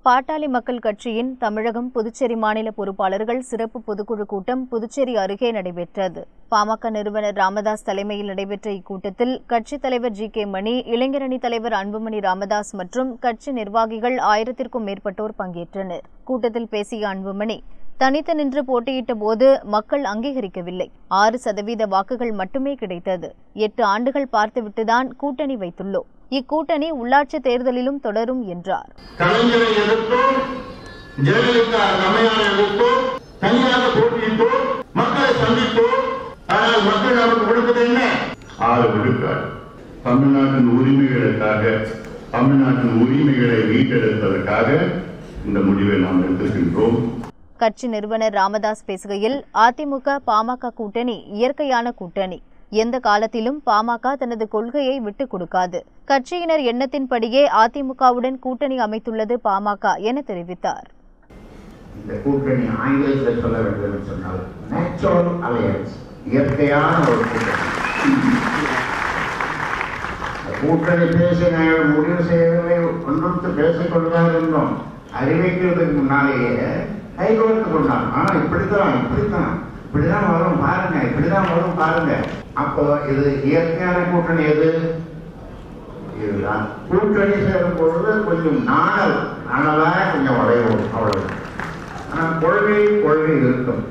பாட்டாளி மக்கள் கட்சியின் தமிழகம் புதுச்சேரி மாநில பொறுப்பாளர்கள் சிறப்பு பொதுக்குழு கூட்டம் புதுச்சேரி அருகே நடைபெற்றது. பாமக நிறுவனர் ராமதாஸ் தலைமையில் நடைபெற்ற இக்கூட்டத்தில் கட்சித் தலைவர் ஜி.கே. மணி, இளைஞரணி தலைவர் அன்புமணி ராமதாஸ் மற்றும் கட்சி நிர்வாகிகள் 1000க்கும் மேற்பட்டோர் பங்கேற்றனர். கூட்டத்தில் பேசிய அன்புமணி, தனித்து நின்று போட்டியிட்ட போது மக்கள் அங்கீகரிக்கவில்லை. 6% வாக்குகள் மட்டுமே கிடைத்தது. 8 ஆண்டுகள் பார்த்துவிட்டுதான் கூட்டணி வைத்துள்ளோம். இக்கூட்டணி உள்ளாட்சி தேர்தலிலும் தொடரும் என்றார். கலைஞரை எதிர்த்தோம், ஜெயலலிதா அம்மையாரை எதிர்த்தோம், தனியாக போட்டியிட்டோம், மக்களை சந்தித்தோம். ஆனால் மக்கள் நமக்கு கொடுத்தது என்ன? 6 விழுக்காடு. தமிழ்நாட்டின் உரிமைகளுக்காக, தமிழ்நாட்டின் உரிமைகளை மீட்டெடுப்பதற்காக இந்த முடிவை நாம் எடுத்திருக்கின்றோம். கட்சி நிறுவனர் ராமதாஸ் பேசுகையில், அதிமுக பாமக கூட்டணி இயற்கையான கூட்டணி. எந்த காலத்திலும் பாமக தனது கொள்கையை விட்டுக் கொடுக்காது. கட்சியினர் எண்ணத்தின்படியே அதிமுகவுடன் கூட்டணி அமைத்துள்ளது பாமக என தெரிவித்தார். இந்த கூட்டணி ஆங்கிலத்தில் சொல்ல வேண்டும் என்று சொன்னால் நேச்சுரல் அலையன்ஸ், இயற்கையான ஒரு கூட்டணி பேசி நாங்கள் முடிவு செய்யவில்லை, ஒன்றுக்கு பேசிக் கொண்டுதான் இருந்தோம். அறிவிக்கிறதுக்கு முன்னாலேயே கைகோர்த்து கொண்டாங்க. இப்படிதான் வரும் பாருங்க, இப்படிதான் வரும் பாருங்க. அப்போ இது இயற்கையான கூட்டணி எது? இதுதான். கூட்டணி சேரும் பொழுது கொஞ்சம் நாணலாக கொஞ்சம் உடையும், அவ்வளவு. ஆனால் கொள்கை இருக்கும்.